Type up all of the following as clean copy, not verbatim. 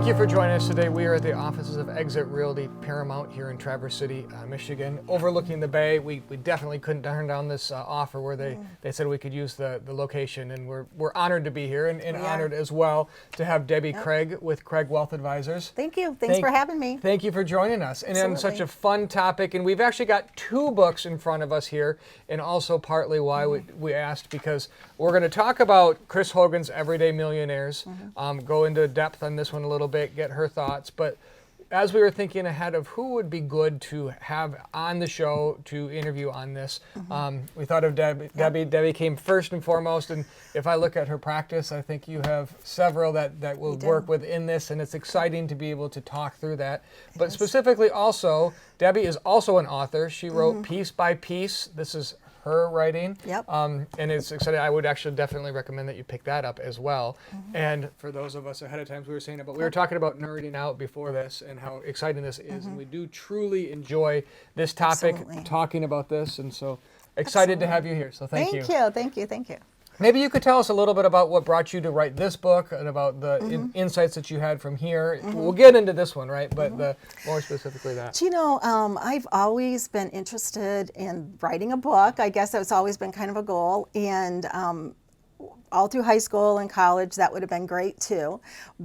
Thank you for joining us today. We are at the offices of Exit Realty Paramount here in Traverse City, Michigan, overlooking the bay. We definitely couldn't turn down this offer where they said we could use the location, and we're honored to be here and honored as well to have Debbie Craig with Craig Wealth Advisors. Thank you. Thanks for having me. Thank you for joining us. And on Absolutely. such a fun topic, and we've actually got two books in front of us here, and also partly why we asked, because we're going to talk about Chris Hogan's Everyday Millionaires, go into depth on this one a little bit, get her thoughts. But as we were thinking ahead of who would be good to have on the show to interview on this, we thought of Debbie. Debbie came first and foremost, and if I look at her practice, I think you have several that will work within this, and it's exciting to be able to talk through that. But specifically also, Debbie is also an author. She wrote Piece by Piece. This is her writing. And it's exciting. I would actually definitely recommend that you pick that up as well. And for those of us ahead of time, we were saying it, but we were talking about nerding out before this and how exciting this is. And we do truly enjoy this topic, talking about this. And so excited to have you here. So thank you. Thank you. Maybe you could tell us a little bit about what brought you to write this book and about the insights that you had from here. We'll get into this one, right? But more specifically that. You know, I've always been interested in writing a book. I guess that's always been kind of a goal. And all through high school and college, that would have been great too.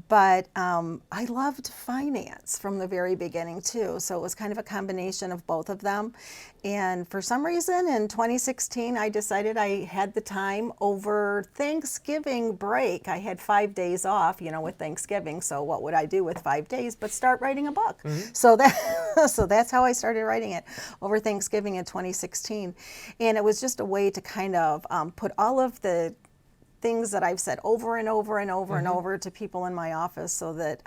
But I loved finance from the very beginning too. So it was kind of a combination of both of them. And for some reason in 2016, I decided I had the time over Thanksgiving break. I had 5 days off, with Thanksgiving. So what would I do with 5 days but start writing a book? So that's how I started writing it over Thanksgiving in 2016. And it was just a way to kind of put all of the things that I've said over and over and over and over to people in my office so that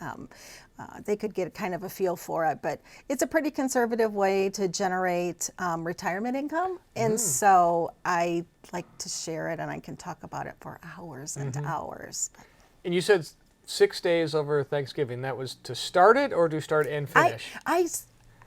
they could get kind of a feel for it. But it's a pretty conservative way to generate retirement income. And so I like to share it, and I can talk about it for hours and hours. And you said 6 days over Thanksgiving. That was to start it or to start and finish?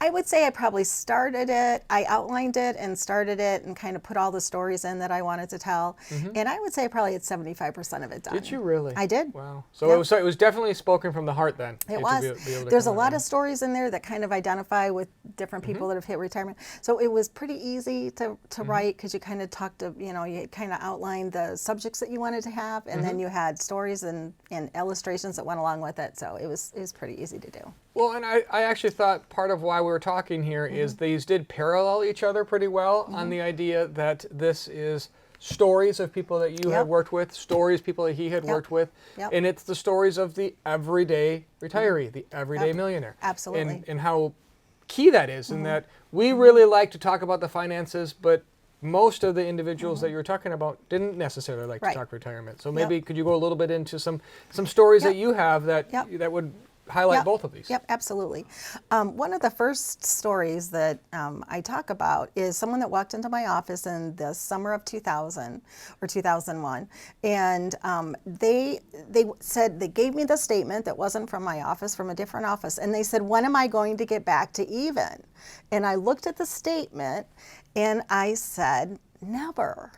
I would say I probably started it. I outlined it and started it and kind of put all the stories in that I wanted to tell. And I would say I probably had 75% of it done. Did you really? I did. Wow. So it was definitely spoken from the heart then. It was. There's a lot of stories in there that kind of identify with different people that have hit retirement. So it was pretty easy to write because you kind of talked to, you kind of outlined the subjects that you wanted to have, and then you had stories and illustrations that went along with it. So it was pretty easy to do. Well, and I actually thought part of why we were talking here is these did parallel each other pretty well on the idea that this is stories of people that you had worked with, stories people that he had worked with, and it's the stories of the everyday retiree, the everyday millionaire. Absolutely. And how key that is, and that we really like to talk about the finances, but most of the individuals that you were talking about didn't necessarily like to talk retirement. So maybe could you go a little bit into some stories that you have that would highlight both of these? Yep, absolutely. One of the first stories that I talk about is someone that walked into my office in the summer of 2000 or 2001, and they said, they gave me the statement that wasn't from my office, from a different office, and they said, when am I going to get back to even? And I looked at the statement and I said, never.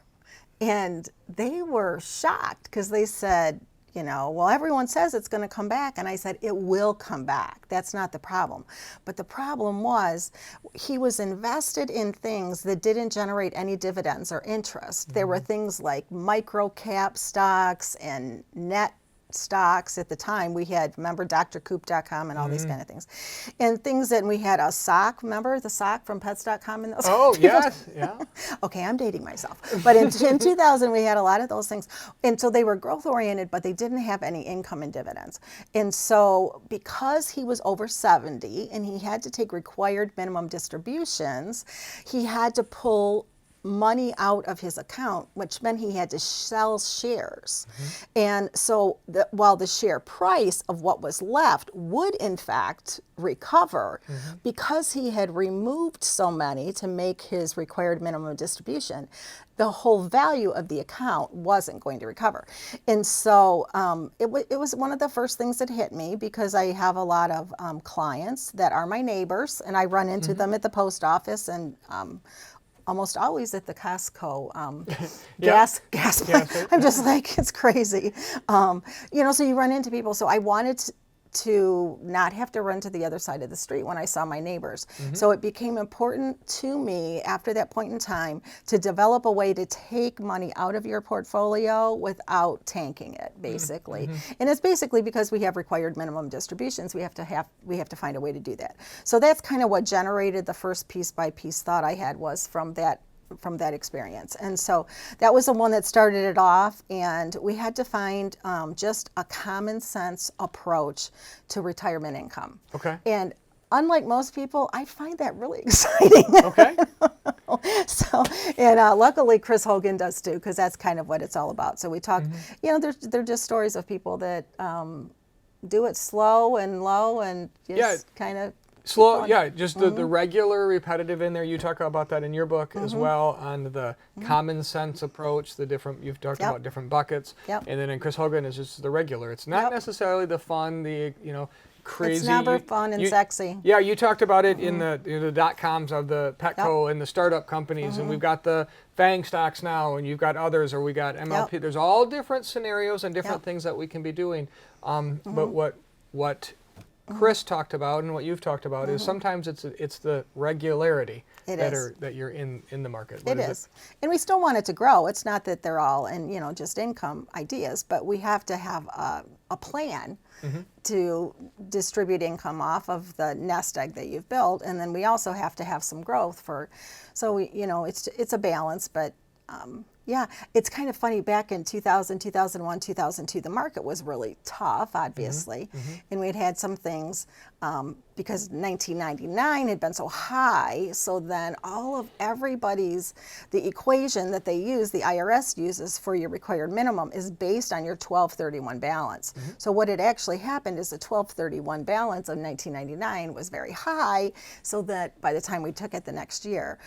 And they were shocked because they said, well, everyone says it's going to come back. And I said, it will come back. That's not the problem. But the problem was he was invested in things that didn't generate any dividends or interest. There were things like micro cap stocks and net stocks. At the time we had, remember, drcoop.com and all these kind of things, and things that we had a sock, remember the sock from pets.com and those. Oh yes, yeah. Okay, I'm dating myself, but in 2000 we had a lot of those things, and so they were growth oriented, but they didn't have any income and dividends. And so because he was over 70 and he had to take required minimum distributions, he had to pull money out of his account, which meant he had to sell shares. And so while the share price of what was left would in fact recover, because he had removed so many to make his required minimum distribution, the whole value of the account wasn't going to recover. And so it was one of the first things that hit me, because I have a lot of clients that are my neighbors, and I run into them at the post office and almost always at the Costco gas plant. I'm just like, it's crazy. So you run into people. So I wanted to not have to run to the other side of the street when I saw my neighbors. So it became important to me after that point in time to develop a way to take money out of your portfolio without tanking it, basically. And it's basically because we have required minimum distributions, we have to find a way to do that. So that's kind of what generated the first piece by piece thought I had, was from that experience. And so that was the one that started it off, and we had to find just a common sense approach to retirement income. Okay. And unlike most people, I find that really exciting. Okay. So, and luckily Chris Hogan does too, because that's kind of what it's all about. So we talk, you know, they're just stories of people that do it slow and low and just kind of slow, just the regular repetitive in there. You talk about that in your book as well, on the common sense approach, the different, you've talked about different buckets. And then in Chris Hogan is just the regular. It's not necessarily the fun, the, you know, crazy. It's never fun and sexy. Yeah, you talked about it in the dot-coms of the Petco and the startup companies, and we've got the FANG stocks now, and you've got others, or we got MLP. There's all different scenarios and different things that we can be doing. But what Chris talked about and what you've talked about is sometimes it's the regularity that you're in the market. It is. And we still want it to grow. It's not that they're all just income ideas, but we have to have a plan to distribute income off of the nest egg that you've built, and then we also have to have some growth so it's a balance, but yeah, it's kind of funny. Back in 2000, 2001, 2002, the market was really tough, obviously, and we had some things because 1999 had been so high. So then the equation that they use, the IRS uses for your required minimum, is based on your 1231 balance. So what had actually happened is the 1231 balance of 1999 was very high, so that by the time we took it the next year,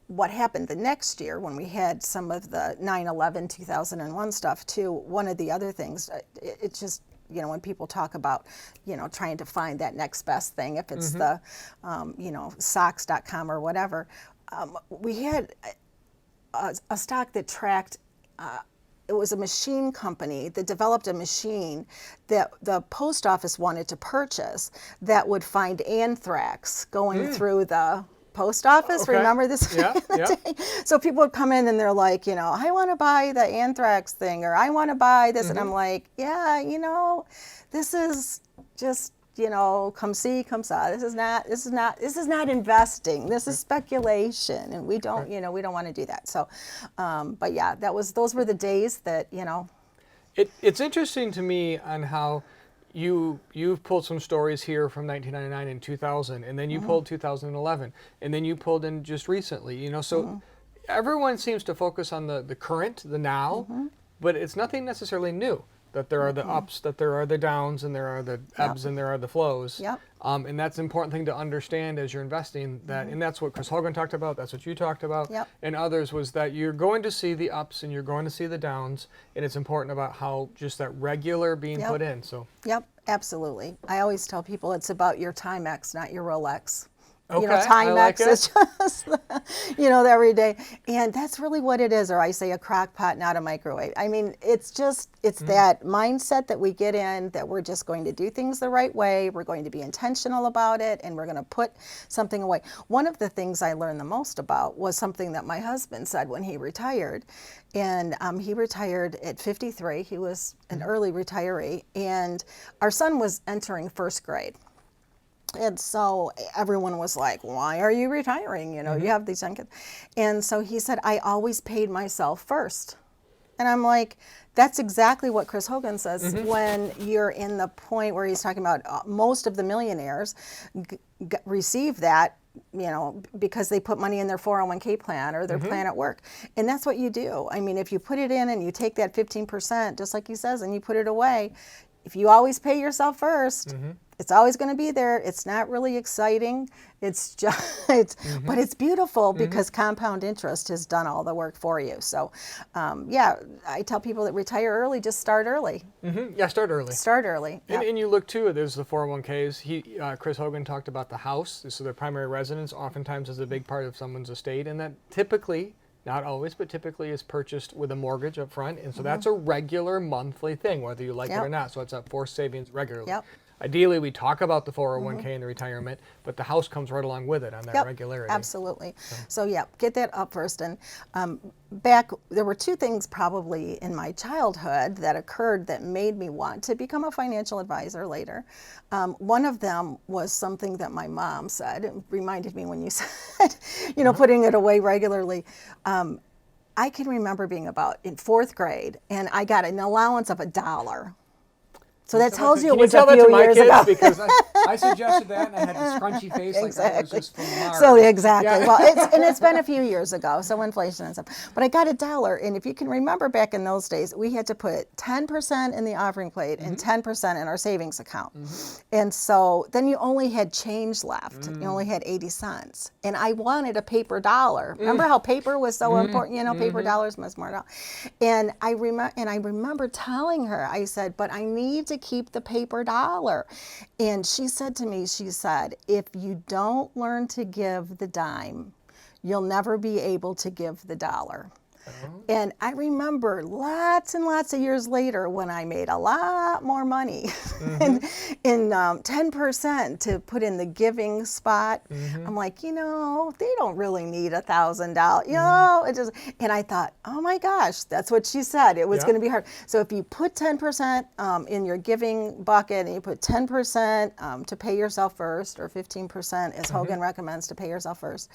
what happened the next year when we had some of the 9/11, 2001 stuff too, one of the other things, it's just, when people talk about, trying to find that next best thing, if it's the, socks.com or whatever, we had a stock that tracked, it was a machine company that developed a machine that the post office wanted to purchase that would find anthrax going through the post office. Okay. Remember this? Yeah. So people would come in and they're like, I want to buy the anthrax thing, or I want to buy this, and I'm like, this is just, come see, come saw. This is not investing. This is speculation, and we don't, we don't want to do that. So, but yeah, those were the days that, It's interesting to me on how you've pulled some stories here from 1999 and 2000, and then you pulled 2011, and then you pulled in just recently, so everyone seems to focus on the current, the now, but it's nothing necessarily new, that there are the ups, that there are the downs, and there are the ebbs, and there are the flows. And that's an important thing to understand as you're investing, and that's what Chris Hogan talked about, that's what you talked about, and others, was that you're going to see the ups and you're going to see the downs, and it's important about how just that regular being put in. So absolutely. I always tell people it's about your Timex, not your Rolex. Okay, Timex is just, the everyday. And that's really what it is. Or I say a crock pot, not a microwave. I mean, it's that mindset that we get in, that we're just going to do things the right way. We're going to be intentional about it, and we're going to put something away. One of the things I learned the most about was something that my husband said when he retired. And he retired at 53. He was an early retiree. And our son was entering first grade. And so everyone was like, why are you retiring? You have these young kids. And so he said, I always paid myself first. And I'm like, that's exactly what Chris Hogan says when you're in the point where he's talking about most of the millionaires receive that, because they put money in their 401k plan or their plan at work. And that's what you do. I mean, if you put it in and you take that 15%, just like he says, and you put it away, if you always pay yourself first, it's always going to be there. It's not really exciting. It's just, but it's beautiful because compound interest has done all the work for you. So, I tell people that retire early, just start early. Yeah, start early. Start early. Yep. And you look too, there's the 401ks. Chris Hogan talked about the house. So their primary residence oftentimes is a big part of someone's estate, and that typically, not always, but typically is purchased with a mortgage up front. And so that's a regular monthly thing, whether you like it or not. So it's a forced savings regularly. ideally we talk about the 401k and the retirement, but the house comes right along with it on that regularity. Absolutely. So yeah, get that up first. And back, there were two things probably in my childhood that occurred that made me want to become a financial advisor later. One of them was something that my mom said. It reminded me when you said, putting it away regularly. I can remember being about in 4th grade, and I got an allowance of $1. So that tells you it was a few years ago. Because I suggested that, and I had this scrunchy face like I was just from Mars. So exactly. Well, it's been a few years ago, so inflation and stuff. But I got $1, and if you can remember back in those days, we had to put 10% in the offering plate and 10% in our savings account. And so then you only had change left. You only had 80 cents. And I wanted a paper dollar. Remember how paper was so important? Paper dollars must more. And I remember telling her, I said, but I need to keep the paper dollar. And she said to me, if you don't learn to give the dime, you'll never be able to give the dollar. And I remember lots and lots of years later when I made a lot more money in 10% to put in the giving spot. I'm like, they don't really need $1,000. And I thought, oh my gosh, that's what she said. It was going to be hard. So if you put 10% in your giving bucket and you put 10% to pay yourself first, or 15% as Hogan recommends to pay yourself first,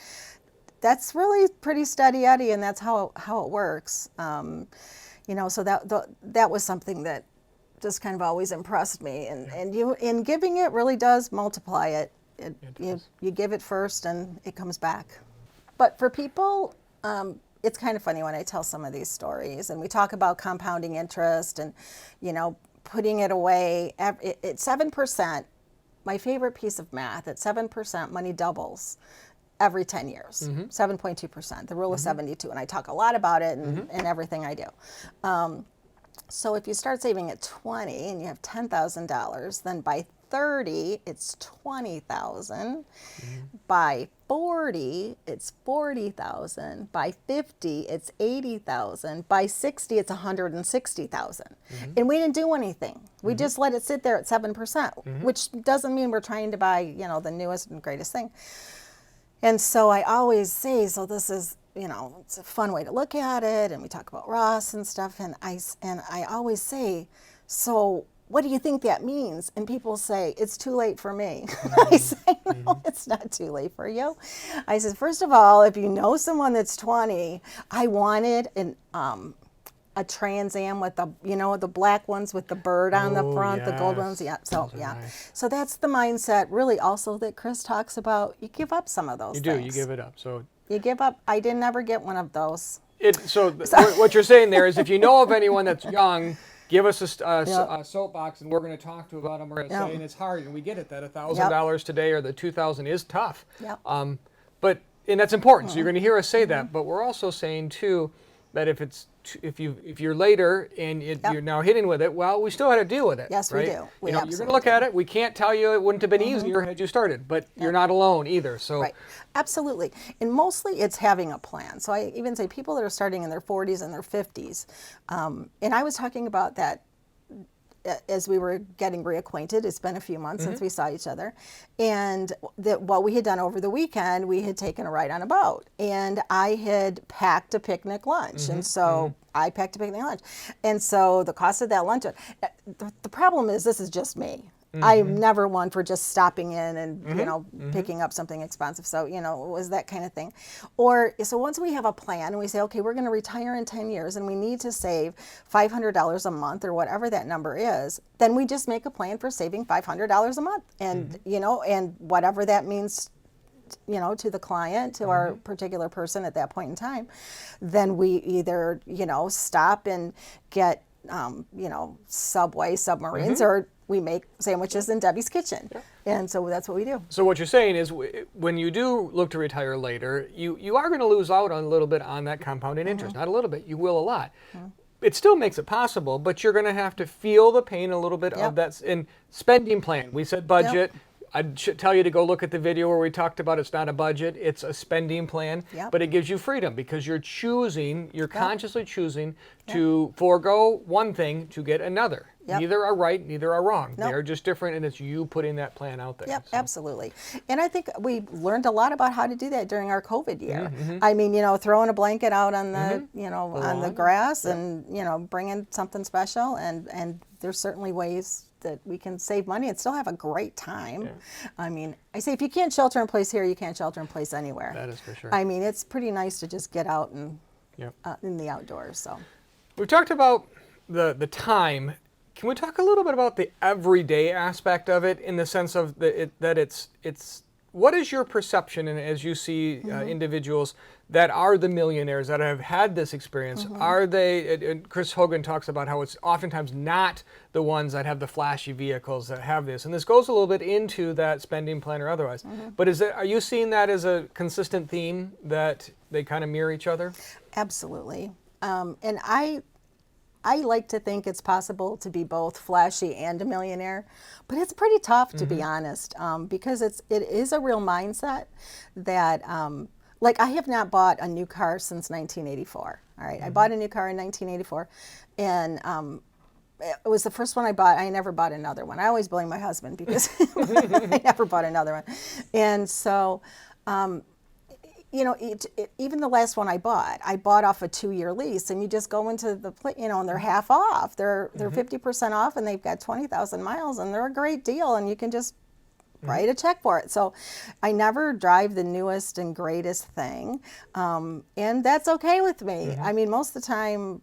that's really pretty steady Eddie, and that's how it works. So that was something that just kind of always impressed me. And you, in giving, it really does multiply it. You give it first, and it comes back. But for people, it's kind of funny when I tell some of these stories, and we talk about compounding interest and putting it away. At 7%, my favorite piece of math, at 7%, money doubles every 10 years, 7.2%, the rule of 72. And I talk a lot about it in everything I do. So if you start saving at 20 and you have $10,000, then by 30, it's 20,000. By 40, it's 40,000. By 50, it's 80,000. By 60, it's 160,000. And we didn't do anything. We just let it sit there at 7%, which doesn't mean we're trying to buy, the newest and greatest thing. And so I always say, so this is, it's a fun way to look at it, and we talk about Ross and stuff, and I always say, so what do you think that means? And people say, it's too late for me. I say, no, it's not too late for you. I said, first of all, if you know someone that's 20, I wanted a Trans Am with the black ones with the bird on the front, the gold ones. Yeah. So nice. So that's the mindset really also that Chris talks about. You give up some of those things. You give it up. So you give up. I didn't ever get one of those. What you're saying there is, if you know of anyone that's young, give us a soapbox, and we're going to talk to about them. We're going to say, and it's hard, and we get it that $1,000 today or the $2,000 is tough. And that's important. So you're going to hear us say that, but we're also saying too that if you're later and you're now hitting with it, well, we still had to deal with it. Yes, right? we do. You're going to look at it. We can't tell you it wouldn't have been easier had you started, but you're not alone either. So right, absolutely. And mostly it's having a plan. So I even say people that are starting in their 40s and their 50s, and I was talking about that as we were getting reacquainted. It's been a few months since we saw each other, and that what we had done over the weekend, we had taken a ride on a boat, and I had packed a picnic lunch, and so I packed a picnic lunch, and so the cost of that lunch. The problem is, this is just me. I'm never one for just stopping in and picking up something expensive. So it was that kind of thing. Or so once we have a plan and we say, okay, we're going to retire in 10 years and we need to save $500 a month or whatever that number is, then we just make a plan for saving $500 a month, and and whatever that means to the client, to our particular person at that point in time, then we either stop and get Subway submarines, or we make sandwiches in Debbie's kitchen. And so that's what we do. So what you're saying is, when you do look to retire later, you are going to lose out on a little bit on that compounding interest. Not a little bit, you will a lot. It still makes it possible, but you're going to have to feel the pain a little bit of that in spending plan. We said budget. I'd tell you to go look at the video where we talked about it's not a budget, it's a spending plan, Yep. but it gives you freedom because you're consciously choosing to forego one thing to get another. Yep. Neither are right, neither are wrong. Nope. They're just different, and it's you putting that plan out there. Yep, So. absolutely. And I think we learned a lot about how to do that during our COVID year. Mm-hmm. I mean, throwing a blanket out on the, on the lawn. grass and, bringing something special. And there's certainly ways that we can save money and still have a great time. Yeah. I mean, I say if you can't shelter in place here, you can't shelter in place anywhere. That is for sure. I mean, it's pretty nice to just get out and Yep. in the outdoors. So We've talked about the time. Can we talk a little bit about the everyday aspect of it, in the sense of that it's what is your perception, and as you see individuals that are the millionaires that have had this experience, are they, and Chris Hogan talks about how it's oftentimes not the ones that have the flashy vehicles that have this, and this goes a little bit into that spending plan or otherwise, but are you seeing that as a consistent theme, that they kind of mirror each other? absolutely. And I like to think it's possible to be both flashy and a millionaire, but it's pretty tough, to be honest, because it is a real mindset that, like, I have not bought a new car since 1984. All right, I bought a new car in 1984, and it was the first one I bought. I never bought another one. I always blame my husband because I never bought another one, and so. Even the last one I bought off a 2-year lease, and you just go into the, and they're half off. They're 50% off, and they've got 20,000 miles, and they're a great deal, and you can just write a check for it. So I never drive the newest and greatest thing, and that's okay with me. I mean, most of the time,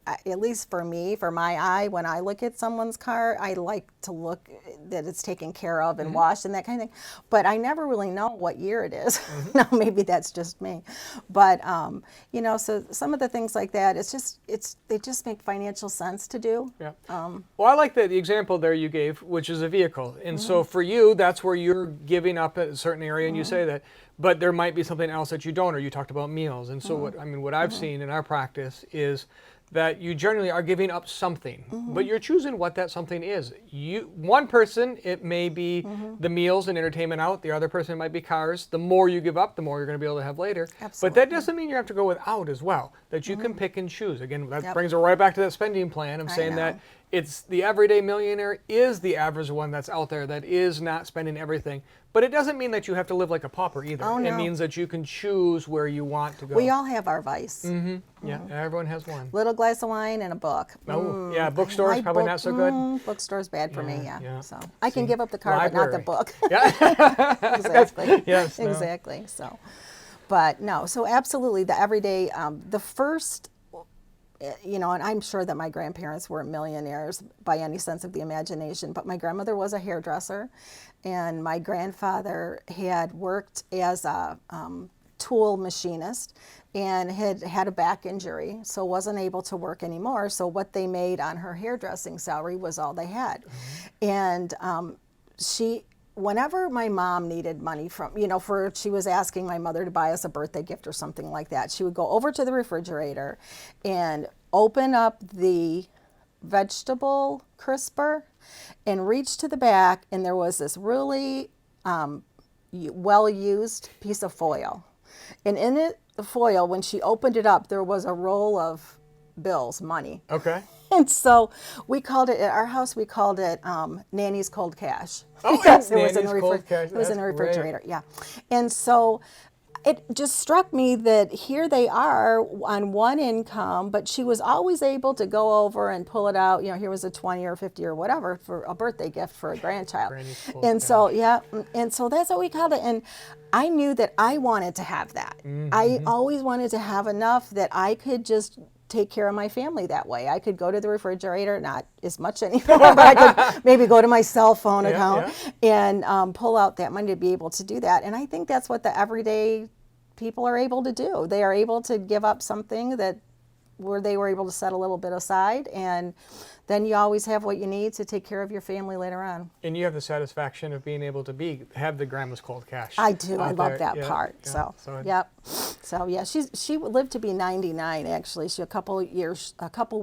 at least for me, for my eye, when I look at someone's car, I like to look that it's taken care of and washed and that kind of thing. But I never really know what year it is. Now, maybe that's just me. But, so some of the things like that, they just make financial sense to do. Yeah. Well, I like the example there you gave, which is a vehicle. And so for you, that's where you're giving up a certain area, and you say that. But there might be something else that you don't, or you talked about meals. And so what I've seen in our practice is that you generally are giving up something, but you're choosing what that something is. One person, it may be the meals and entertainment out. The other person might be cars. The more you give up, the more you're going to be able to have later. Absolutely. But that doesn't mean you have to go without as well, that you can pick and choose. Again, that brings it right back to that spending plan. I'm saying that it's the everyday millionaire is the average one that's out there that is not spending everything. But it doesn't mean that you have to live like a pauper either. Oh, no. It means that you can choose where you want to go. We all have our vice. Yeah, everyone has one. Little glass of wine and a book. Oh, yeah, bookstores probably not so good. Bookstore's bad for me, Yeah. yeah. So I can give up the car, Library. but not the book. Yeah. Exactly. Yes, no. Exactly. So, but no. So absolutely, the everyday. The first, and I'm sure that my grandparents weren't millionaires by any sense of the imagination, but my grandmother was a hairdresser, and my grandfather had worked as a tool machinist and had a back injury, so wasn't able to work anymore. So what they made on her hairdressing salary was all they had. And whenever my mom needed money she was asking my mother to buy us a birthday gift or something like that, she would go over to the refrigerator and open up the vegetable crisper and reach to the back, and there was this really well-used piece of foil. And in the foil, when she opened it up, there was a roll of bills, money. Okay. And so we called it, at our house, we called it Nanny's Cold Cash. Oh, yes, It was Nanny's Cold Cash. It was in the That's great. refrigerator, yeah. And so it just struck me that here they are on one income, but she was always able to go over and pull it out. Here was a 20 or 50 or whatever for a birthday gift for a grandchild. Granny's Cold And Cash. so, yeah, and so that's what we called it. And I knew that I wanted to have that. I always wanted to have enough that I could just take care of my family that way. I could go to the refrigerator, not as much anymore, but I could maybe go to my cell phone account and pull out that money to be able to do that. And I think that's what the everyday people are able to do. They are able to give up something where they were able to set a little bit aside, and then you always have what you need to take care of your family later on. And you have the satisfaction of being able to have the grandma's cold cash. I do. I out love there. that Yeah, part. yeah. So yep. So yeah, she lived to be 99. Actually, she a couple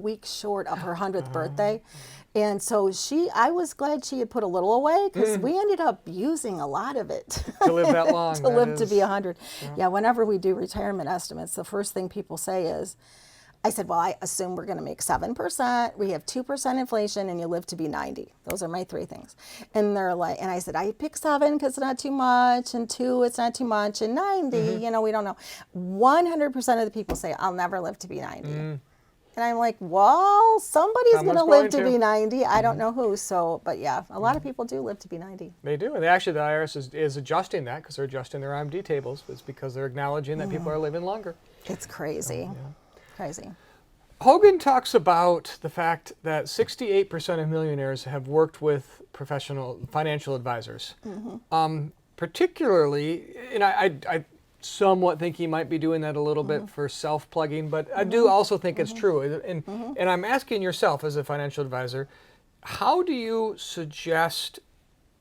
weeks short of her 100th birthday, And so I was glad she had put a little away, because we ended up using a lot of it To live that long. to live to be 100. Yeah, whenever we do retirement estimates, the first thing people say is, I said, well, I assume we're going to make 7%, we have 2% inflation, and you live to be 90. Those are my three things. And they're like, and I said, I pick 7 because it's not too much, and 2, it's not too much, and 90, you know, we don't know. 100% of the people say, I'll never live to be 90. And I'm like, well, somebody's going to live to be 90. I don't know who. So, but yeah, a lot of people do live to be 90. They do. And actually, the IRS is adjusting that, because they're adjusting their IMD tables. It's because they're acknowledging that people are living longer. It's crazy. Crazy. Hogan talks about the fact that 68% of millionaires have worked with professional financial advisors. Particularly, and I somewhat think he might be doing that a little bit for self-plugging, but I do also think it's true. And I'm asking yourself, as a financial advisor, how do you suggest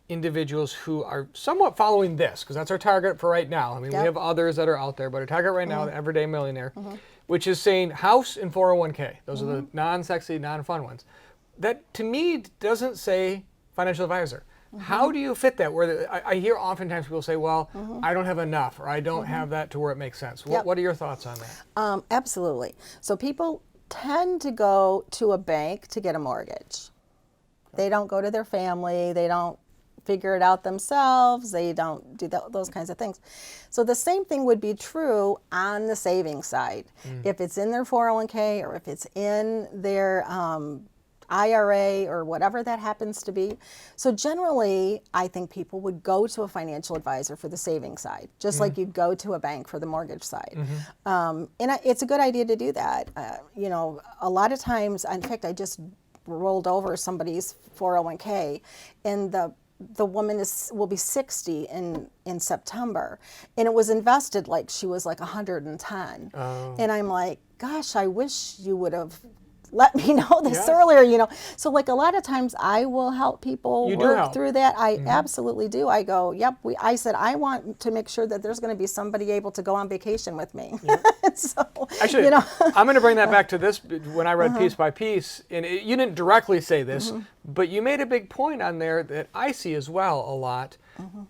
individuals who are somewhat following this, because that's our target for right now. I mean, we have others that are out there, but our target right now, the Everyday Millionaire, which is saying house and 401k. Those are the non-sexy, non-fun ones. That, to me, doesn't say financial advisor. How do you fit that? Where I hear oftentimes people say, well, I don't have enough, or I don't have that to where it makes sense. What are your thoughts on that? Absolutely. So people tend to go to a bank to get a mortgage. They don't go to their family. They don't figure it out themselves. They don't do those kinds of things. So the same thing would be true on the savings side. If it's in their 401k, or if it's in their IRA, or whatever that happens to be. So generally, I think people would go to a financial advisor for the savings side, just like you'd go to a bank for the mortgage side. It's a good idea to do that. You know, a lot of times, in fact, I just rolled over somebody's 401k, and the woman will be 60 in September, and it was invested like she was like 110. And I'm like, gosh, I wish you would have let me know this earlier, you know. So like a lot of times I will help people work through that. I absolutely do. I go, yep. I said, I want to make sure that there's going to be somebody able to go on vacation with me. So, actually, you know. I'm going to bring that back to this. When I read piece by piece, and you didn't directly say this, but you made a big point on there that I see as well a lot,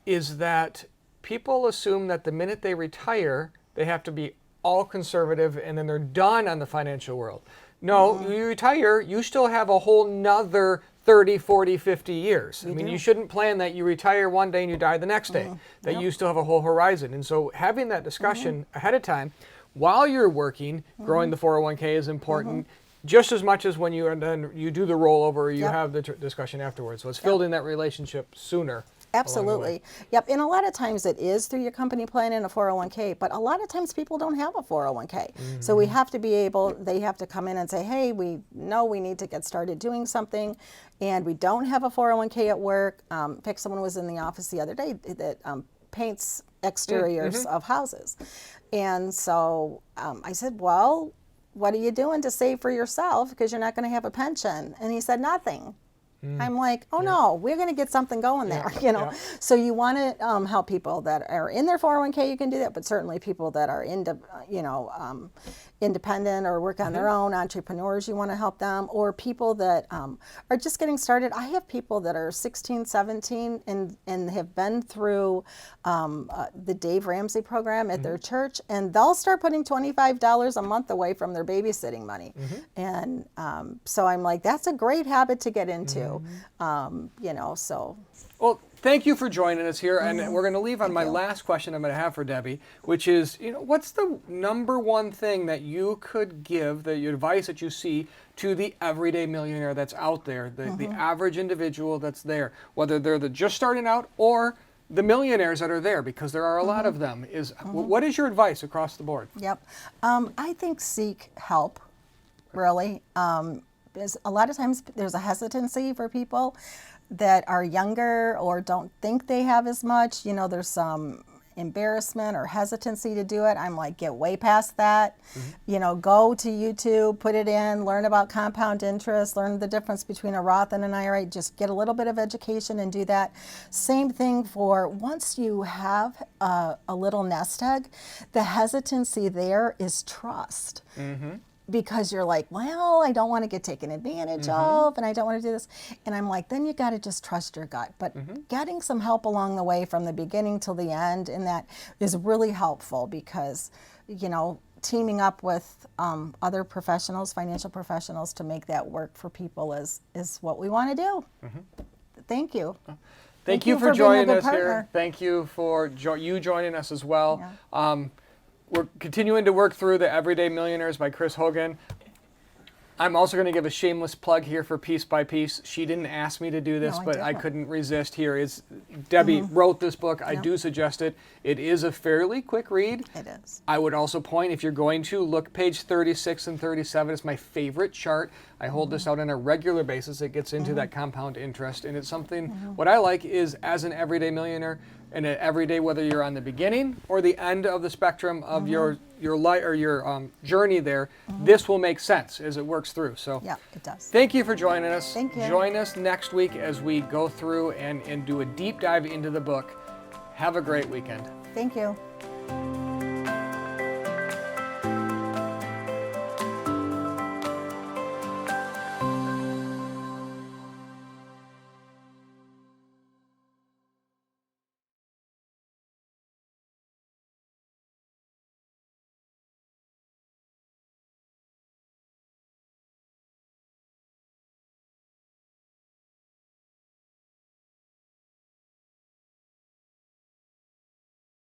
is that people assume that the minute they retire, they have to be all conservative, and then they're done on the financial world. No, you retire, you still have a whole nother 30, 40, 50 years. I mean, you shouldn't plan that you retire one day and you die the next day, that you still have a whole horizon. And so having that discussion ahead of time, while you're working, growing the 401k is important, just as much as when you are done, you do the rollover, you have the discussion afterwards. So it's building that relationship sooner. Absolutely. Yep. And a lot of times it is through your company plan and a 401k, but a lot of times people don't have a 401k. So we have to be able, they have to come in and say, hey, we know we need to get started doing something, and we don't have a 401k at work. In fact, someone was in the office the other day that paints exteriors of houses. And so I said, well, what are you doing to save for yourself, because you're not going to have a pension? And he said, nothing. I'm like, oh no, we're going to get something going there, you know. So you want to help people that are in their 401k, you can do that, but certainly people that are independent or work on their own, entrepreneurs, you want to help them, or people that are just getting started. I have people that are 16, 17 and have been through the Dave Ramsey program at their church, and they'll start putting $25 a month away from their babysitting money. And so I'm like, that's a great habit to get into. You know, so. Well, thank you for joining us here, and we're going to leave on my last question I'm going to have for Debbie, which is, you know, what's the number one thing that you could give, the advice that you see to the everyday millionaire that's out there, the average individual that's there, whether they're just starting out or the millionaires that are there, because there are a lot of them, is what is your advice across the board? Yep. I think seek help, really. Because a lot of times there's a hesitancy for people that are younger or don't think they have as much. You know, there's some embarrassment or hesitancy to do it. I'm like, get way past that. You know, go to YouTube, put it in, learn about compound interest, learn the difference between a Roth and an IRA, just get a little bit of education and do that. Same thing for once you have a little nest egg, the hesitancy there is trust. because you're like, well, I don't want to get taken advantage of, and I don't want to do this. And I'm like, then you got to just trust your gut. But getting some help along the way from the beginning till the end, and that is really helpful because, you know, teaming up with other professionals, financial professionals, to make that work for people is what we want to do. Thank you. Thank you for being a joining good us here. partner. Thank you for you joining us as well. Yeah. We're continuing to work through the Everyday Millionaires by Chris Hogan. I'm also going to give a shameless plug here for Piece by Piece. She didn't ask me to do this, No, I but I didn't. couldn't resist. Here is Debbie wrote this book. I do suggest it. It is a fairly quick read. It is. I would also point, if you're going to, look page 36 and 37. It's my favorite chart. I hold this out on a regular basis. It gets into that compound interest, and it's something, what I like is, as an everyday millionaire, and every day, whether you're on the beginning or the end of the spectrum of your life or your journey there, this will make sense as it works through. So Yeah, it does. thank you for joining us. Thank you. Join us next week as we go through and do a deep dive into the book. Have a great weekend. Thank you.